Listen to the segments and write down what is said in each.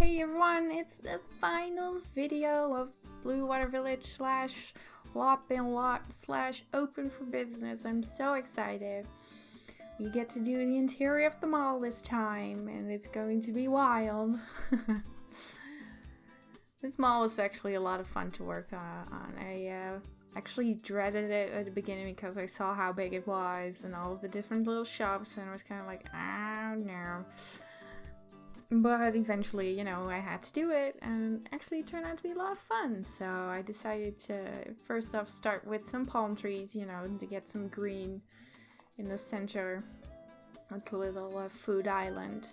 Hey everyone, it's the final video of Bluewater Village slash Lop and Lot slash Open for Business. I'm so excited. We get to do the interior of the mall this time and it's going to be wild. This mall was actually a lot of fun to work on. I actually dreaded it at the beginning because I saw how big it was and all of the different little shops, and I was kind of like, oh no. But eventually, you know, I had to do it, and actually it turned out to be a lot of fun. So I decided to first off start with some palm trees, you know, to get some green in the center of the little food island.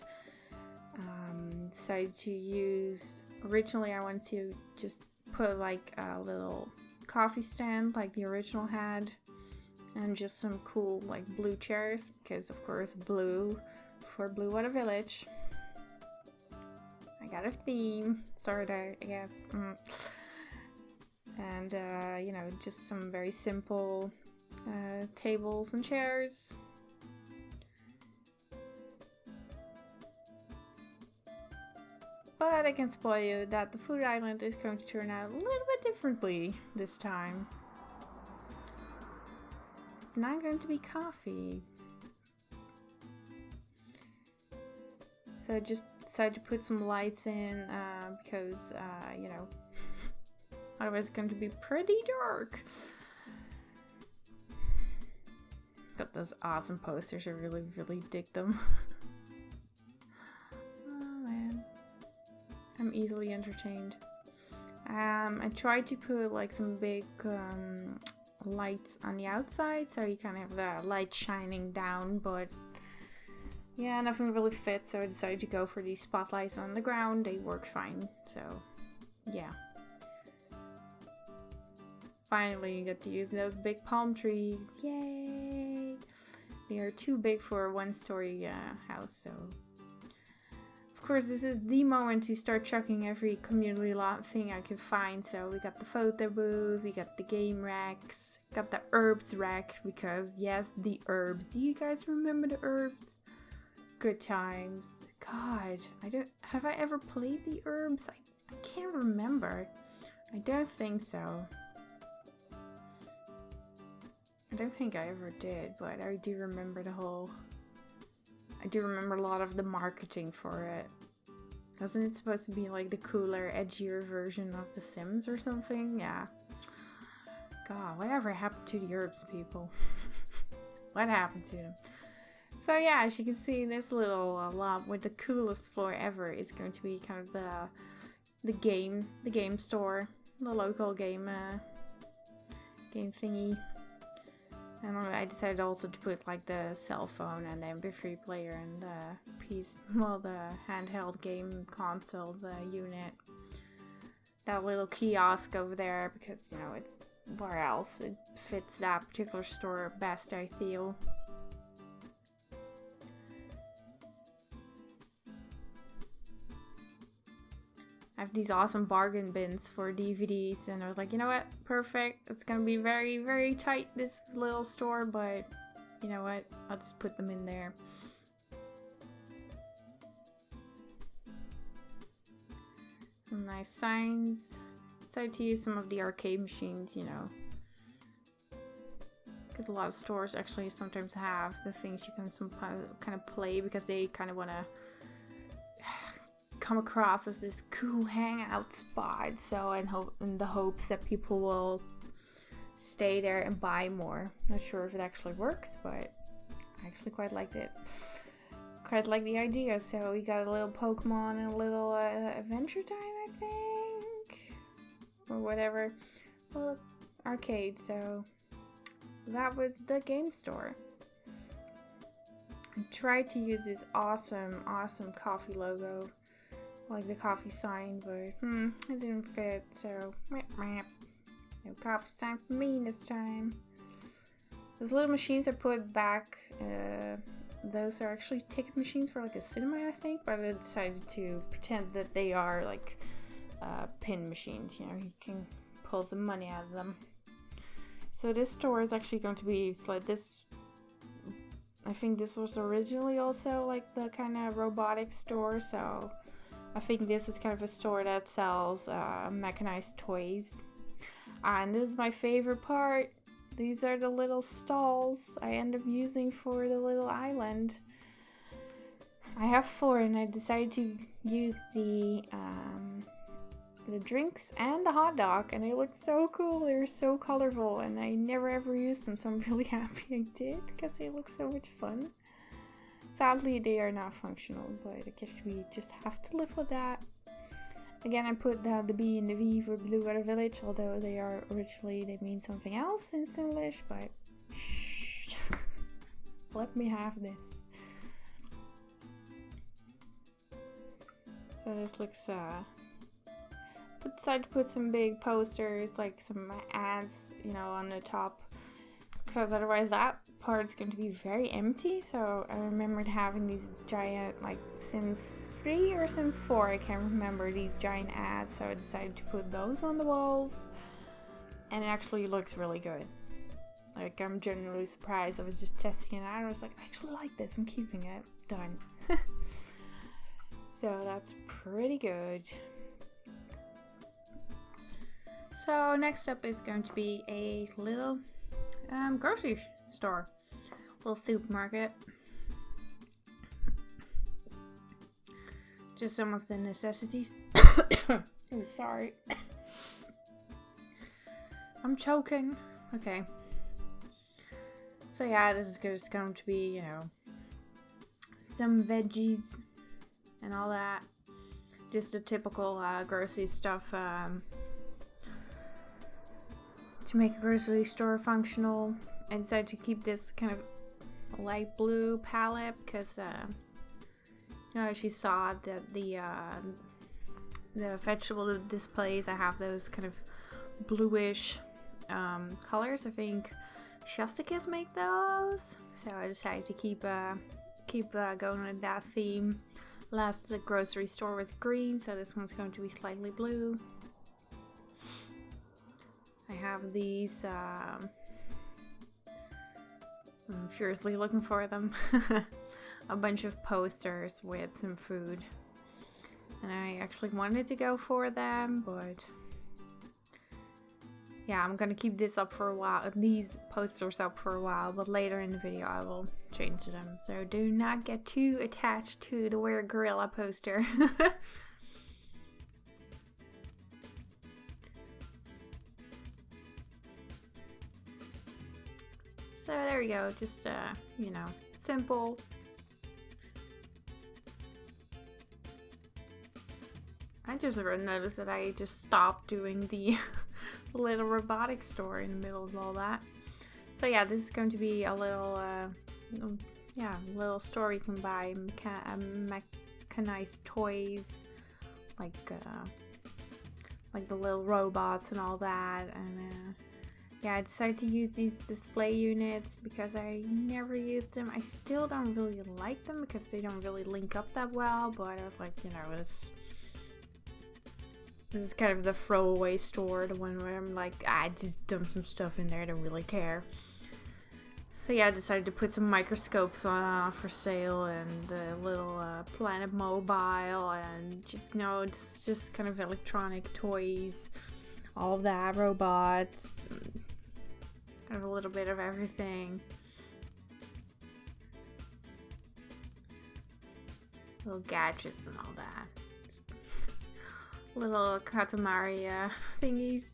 Decided to use, originally I wanted to just put like a little coffee stand like the original had, and just some cool like blue chairs, because of course blue for Bluewater Village. I got a theme, sort of, I guess. And, you know, just some very simple tables and chairs. But I can spoil you that the food island is going to turn out a little bit differently this time. It's not going to be coffee. So I just decided to put some lights in because, you know, otherwise it's going to be pretty dark. Got those awesome posters. I really, really dig them. Oh man, I'm easily entertained. I tried to put like some big lights on the outside, so you kind of have the light shining down, but yeah, nothing really fits, so I decided to go for these spotlights on the ground. They work fine, so yeah. Finally, got to use those big palm trees. Yay! They are too big for a one-story house, so of course this is the moment to start chucking every community lot thing I could find. So we got the photo booth, we got the game racks, got the herbs rack, because yes, the herbs. Do you guys remember the herbs? Good times. God, have I ever played the herbs? I can't remember. I don't think so. I don't think I ever did, but I do remember I do remember a lot of the marketing for it. Wasn't it supposed to be like the cooler, edgier version of The Sims or something? Yeah. God, whatever happened to the herbs, people? What happened to them? So yeah, as you can see, this little lot with the coolest floor ever is going to be kind of the game store, the local game thingy. And I decided also to put like the cell phone and the MP3 player and the handheld game console, the unit. That little kiosk over there, because you know, it's where else it fits that particular store best, I feel. I have these awesome bargain bins for DVDs, and I was like, you know what, perfect. It's gonna be very, very tight, this little store, but you know what, I'll just put them in there. Some nice signs. Decided to use some of the arcade machines, you know, because a lot of stores actually sometimes have the things you can kind of play, because they kind of want to come across as this cool hangout spot, so in the hopes that people will stay there and buy more. Not sure if it actually works, but I actually quite liked it. Quite like the idea. So we got a little Pokemon and a little Adventure Time, I think, or whatever. Well, arcade. So that was the game store. I tried to use this awesome coffee logo, like the coffee sign, but it didn't fit, so no coffee sign for me this time. Those little machines I put back, those are actually ticket machines for like a cinema, I think, but I decided to pretend that they are like pin machines, you know, you can pull some money out of them. So this store is actually going to be, it's like this, I think this was originally also like the kind of robotic store, so I think this is kind of a store that sells mechanized toys. And this is my favorite part. These are the little stalls I end up using for the little island. I have 4 and I decided to use the drinks and the hot dog, and they look so cool. They're so colorful and I never ever used them, so I'm really happy I did because they look so much fun. Sadly they are not functional, but I guess we just have to live with that. Again, I put the B and the V for Bluewater Village, although they mean something else in English, but shh, let me have this. So this looks, decided to put some big posters, like some ads, you know, on the top, because otherwise that part is going to be very empty. So I remembered having these giant, like Sims 3 or Sims 4, I can't remember, these giant ads, so I decided to put those on the walls, and it actually looks really good. Like, I'm genuinely surprised. I was just testing it out and I was like, I actually like this, I'm keeping it. Done. So that's pretty good. So next up is going to be a little grocery store, little supermarket. Just some of the necessities. Oh, sorry. I'm choking. Okay. So yeah, this is just going to be, you know, some veggies and all that. Just the typical grocery stuff to make a grocery store functional. I decided to keep this kind of light blue palette because you know, she saw that the vegetable displays, I have those kind of bluish colors. I think Shasticus make those, so I decided to keep going with that theme. Last grocery store was green, so this one's going to be slightly blue. I have these, I'm furiously looking for them. A bunch of posters with some food. And I actually wanted to go for them, but yeah, I'm gonna keep this up for a while, these posters up for a while, but later in the video I will change them. So do not get too attached to the Weird Gorilla poster. So there we go, just you know, simple. I just noticed that I just stopped doing the little robotic store in the middle of all that. So yeah, this is going to be a little, yeah, little store you can buy mechanized toys, like the little robots and all that. And yeah, I decided to use these display units because I never used them. I still don't really like them because they don't really link up that well, but I was like, you know, this is kind of the throwaway store, the one where I'm like, I just dump some stuff in there, I don't really care. So yeah, I decided to put some microscopes on for sale, and the little Planet Mobile, and you know, just kind of electronic toys, all of that, robots, kind of a little bit of everything. Little gadgets and all that. Little Katamari thingies.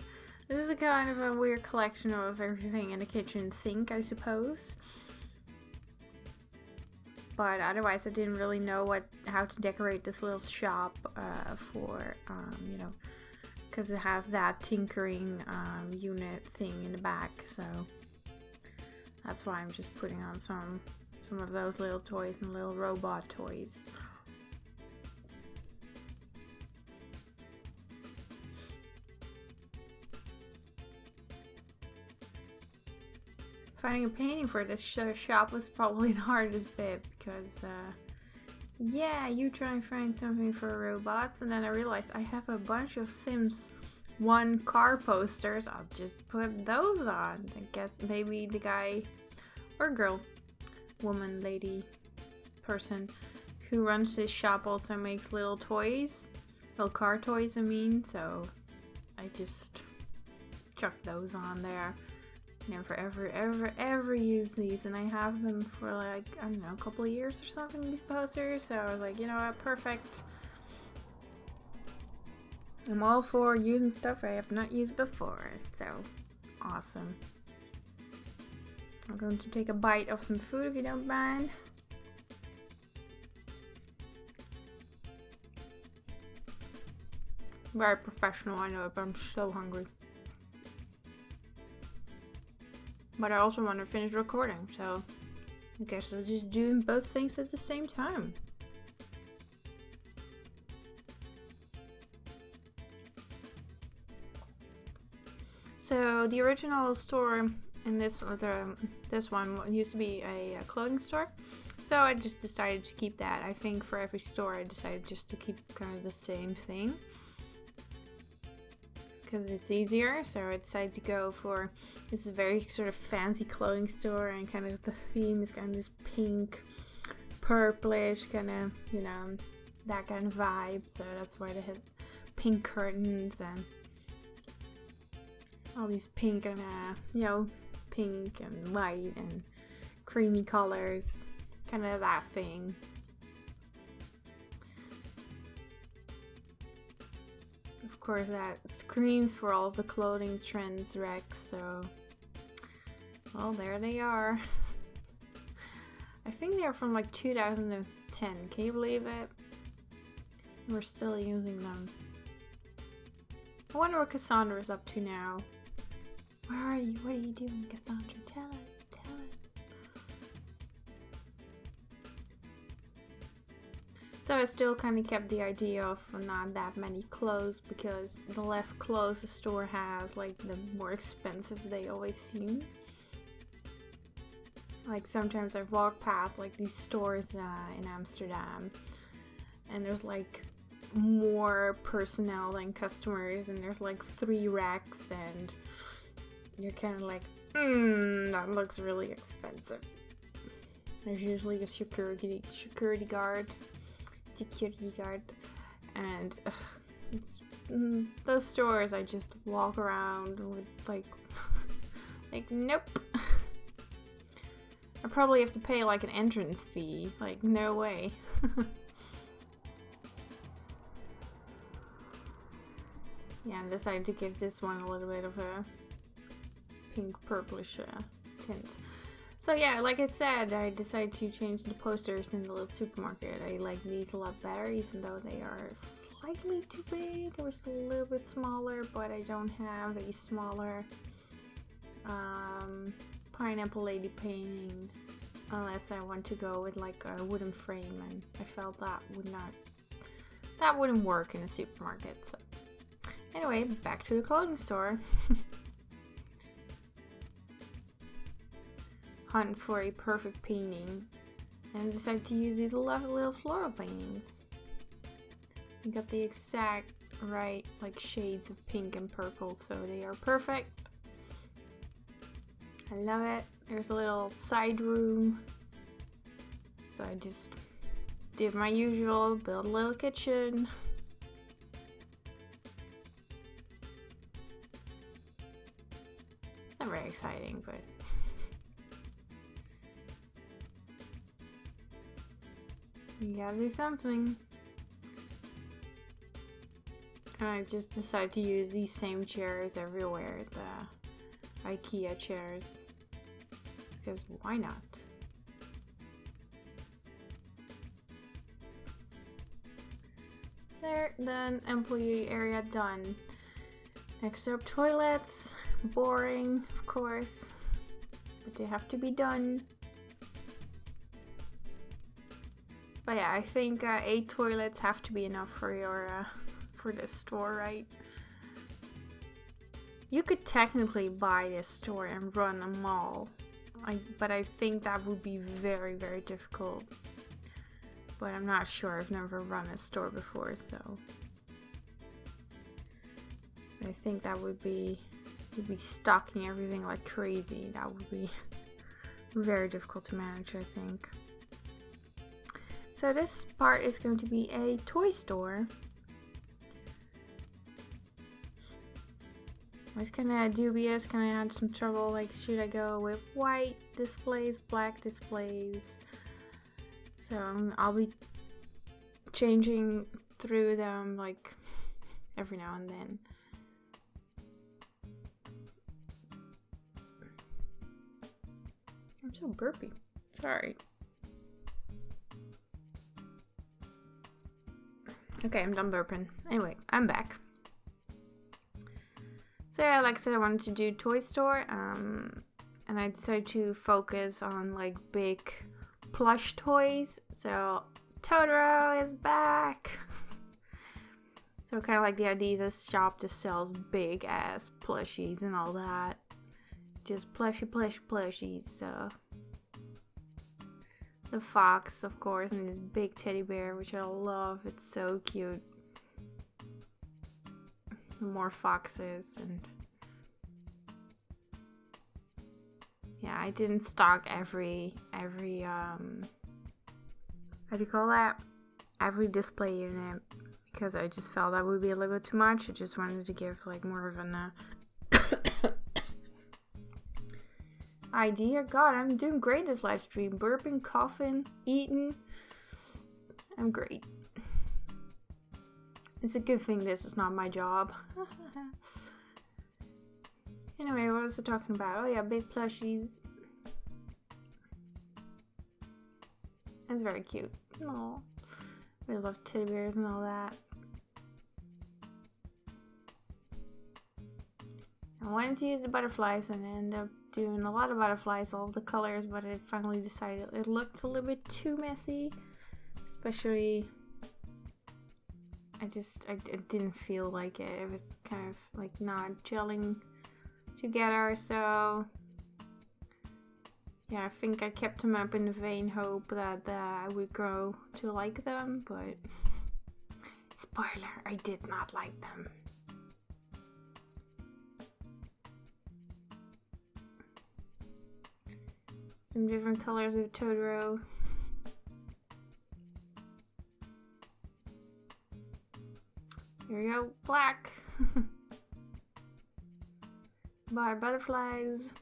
This is a kind of a weird collection of everything in the kitchen sink, I suppose. But otherwise I didn't really know how to decorate this little shop for, you know, because it has that tinkering unit thing in the back, so that's why I'm just putting on some of those little toys and little robot toys. Finding a painting for this shop was probably the hardest bit because, yeah, you try and find something for robots, and then I realized I have a bunch of Sims 1 car posters. I'll just put those on. I guess maybe the guy or girl, woman, lady, person who runs this shop also makes little toys. Well, car toys, I mean, so I just chucked those on there. Never ever use these, and I have them for like, I don't know, a couple of years or something, these posters, so I was like, you know what, perfect. I'm all for using stuff I have not used before, so awesome. I'm going to take a bite of some food if you don't mind. Very professional, I know, but I'm so hungry. But I also want to finish recording, so I guess I'll just do both things at the same time. So the original store in this one used to be a clothing store. So I just decided to keep that. I think for every store I decided just to keep kind of the same thing, because it's easier. So I decided to go for, this is a very sort of fancy clothing store, and kind of the theme is kind of this pink, purplish, kind of, you know, that kind of vibe. So that's why they have pink curtains and all these pink and, you know, pink and white and creamy colors. Kind of that thing. Of course, that screams for all of the clothing trends, Rex, so... Well, there they are. I think they're from like 2010. Can you believe it? We're still using them. I wonder what Cassandra's up to now. Where are you? What are you doing, Cassandra? Tell us. Tell us. So I still kind of kept the idea of not that many clothes, because the less clothes a store has, like, the more expensive they always seem. Like, sometimes I walk past like these stores in Amsterdam, and there's like more personnel than customers, and there's like 3 racks, and you're kind of like, that looks really expensive. There's usually a security guard, and those stores I just walk around with like, nope. I probably have to pay like an entrance fee. Like, no way. Yeah, I decided to give this one a little bit of a pink purplish tint. So yeah, like I said, I decided to change the posters in the little supermarket. I like these a lot better, even though they are slightly too big. They're just a little bit smaller, but I don't have a smaller pineapple lady painting unless I want to go with like a wooden frame, and I felt that wouldn't work in a supermarket. So anyway, back to the clothing store. Hunt for a perfect painting, and decided to use these lovely little floral paintings. I got the exact right like shades of pink and purple, so they are perfect. I love it. There's a little side room, so I just did my usual, build a little kitchen. Not very exciting, but you gotta do something. And I just decided to use these same chairs everywhere, the IKEA chairs, because why not? There, then employee area done. Next up, toilets. Boring, of course, but they have to be done. But yeah, I think 8 toilets have to be enough for your for this store, right? You could technically buy this store and run a mall, but I think that would be very, very difficult. But I'm not sure. I've never run a store before, so I think that would be stocking everything like crazy. That would be very difficult to manage, I think. So this part is going to be a toy store. I was kind of dubious, kind of had some trouble, like should I go with white displays, black displays? So I'll be changing through them like every now and then. I'm so burpy. Sorry. Okay, I'm done burping. Anyway, I'm back. So yeah, like I said, I wanted to do toy store, and I decided to focus on like big plush toys. So Totoro is back. So kind of like the Adidas shop just sells big ass plushies and all that. Just plushies. So the fox, of course, and this big teddy bear, which I love. It's so cute. More foxes, and yeah, I didn't stock every how do you call that? Every display unit, because I just felt that would be a little bit too much. I just wanted to give like more of an idea. God, I'm doing great this live stream. Burping, coughing, eating. I'm great. It's a good thing this is not my job. Anyway, what was I talking about? Oh yeah, big plushies. It's very cute. Aww. We love teddy bears and all that. I wanted to use the butterflies and I ended up doing a lot of butterflies, all of the colors, but I finally decided it looked a little bit too messy. Especially, I didn't feel like it. It was kind of like not gelling together, so yeah, I think I kept them up in the vain hope that I would grow to like them, but spoiler, I did not like them. Some different colors of Totoro. Here we go, black. By butterflies.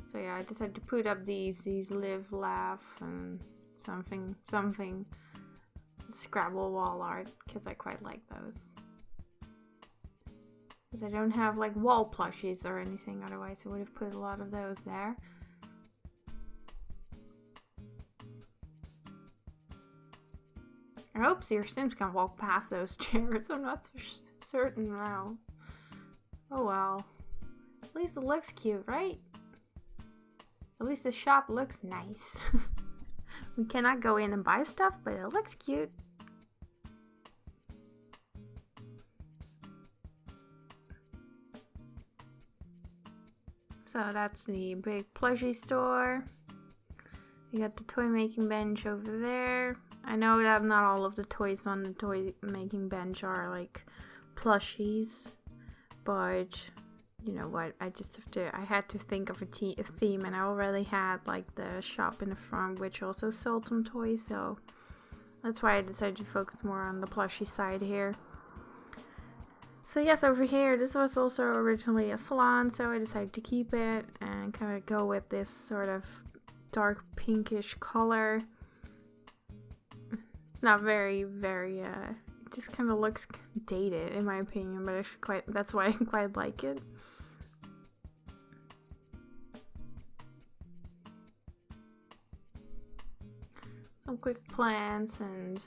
So yeah, I decided to put up these live, laugh, and something Scrabble wall art, because I quite like those. Because I don't have like wall plushies or anything, otherwise I would have put a lot of those there. I hope your Sims can walk past those chairs. I'm not so certain now. Oh well. At least it looks cute, right? At least the shop looks nice. We cannot go in and buy stuff, but it looks cute. So that's the big plushie store. You got the toy making bench over there. I know that not all of the toys on the toy making bench are like plushies, but you know what, I had to think of a theme, and I already had like the shop in the front which also sold some toys, so that's why I decided to focus more on the plushie side here. So yes, over here, this was also originally a salon, so I decided to keep it and kind of go with this sort of dark pinkish color. It's not very, it just kind of looks dated in my opinion, but actually that's why I quite like it. Some quick plants and,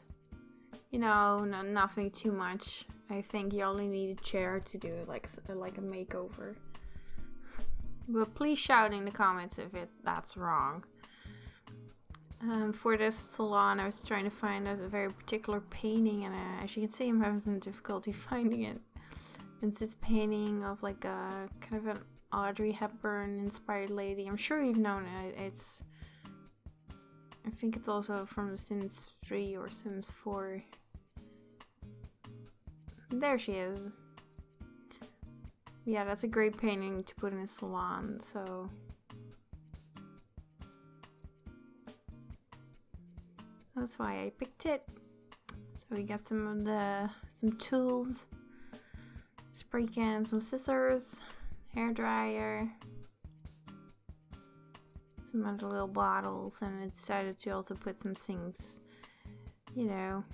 you know, nothing too much. I think you only need a chair to do like a makeover. But please shout in the comments if that's wrong. For this salon, I was trying to find a very particular painting, and as you can see, I'm having some difficulty finding it. It's this painting of like a kind of an Audrey Hepburn inspired lady. I'm sure you've known it. I think it's also from The Sims 3 or Sims 4. There she is. Yeah, that's a great painting to put in a salon, so that's why I picked it. So we got some tools. spray can, some scissors, hair dryer, some other little bottles, and I decided to also put some things, you know.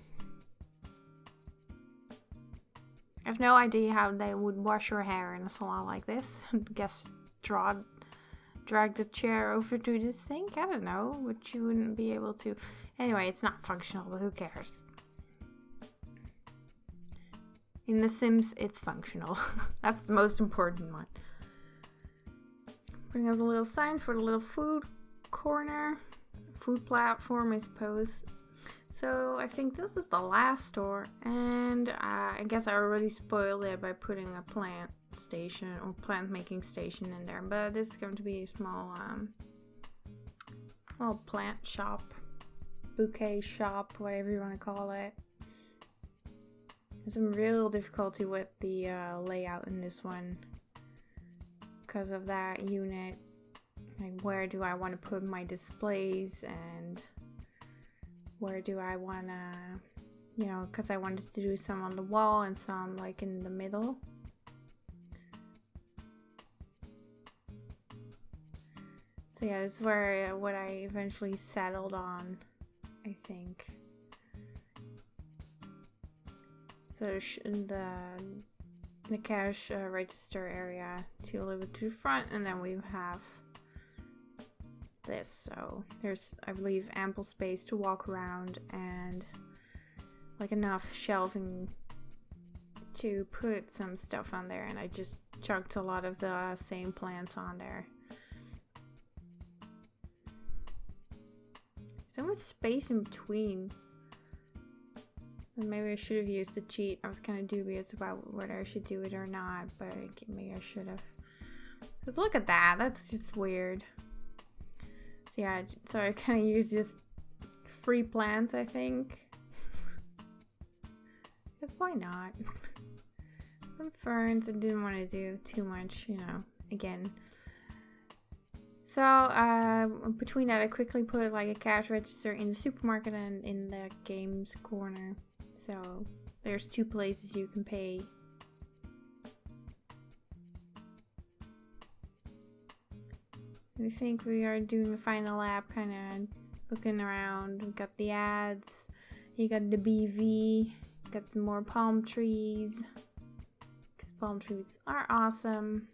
I have no idea how they would wash your hair in a salon like this. Guess drag the chair over to the sink. I don't know, but you wouldn't be able to. Anyway, it's not functional, but who cares? In The Sims, it's functional. That's the most important one. Putting us a little signs for the little food corner, food platform, I suppose. So I think this is the last store, and I guess I already spoiled it by putting a plant station or plant making station in there. But this is going to be a small little plant shop, bouquet shop, whatever you want to call it. There's some real difficulty with the layout in this one because of that unit. Like, where do I want to put my displays, and where do I want to, you know, because I wanted to do some on the wall and some like in the middle. So yeah, this is where what I eventually settled on, I think. So the cash register area to a little bit to the front, and then we have this. So there's, I believe, ample space to walk around and like enough shelving to put some stuff on there, and I just chucked a lot of the same plants on there. So much space in between. And maybe I should have used the cheat. I was kind of dubious about whether I should do it or not, but maybe I should have. Because look at that. That's just weird. So yeah, so I kind of used just free plants, I think. Because why not? Some ferns. I didn't want to do too much, you know, again. So between that, I quickly put like a cash register in the supermarket and in the games corner. So there's 2 places you can pay. I think we are doing the final lap, kind of looking around. We got the ads, you got the BV, got some more palm trees, because palm trees are awesome.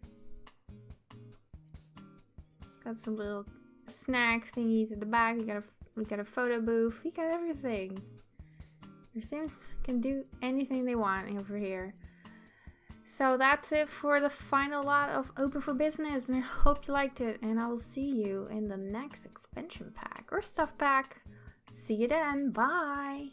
Got some little snack thingies at the back. We got a photo booth. We got everything. Your Sims can do anything they want over here. So that's it for the final lot of Open for Business, and I hope you liked it, and I will see you in the next expansion pack or stuff pack. See you then. Bye.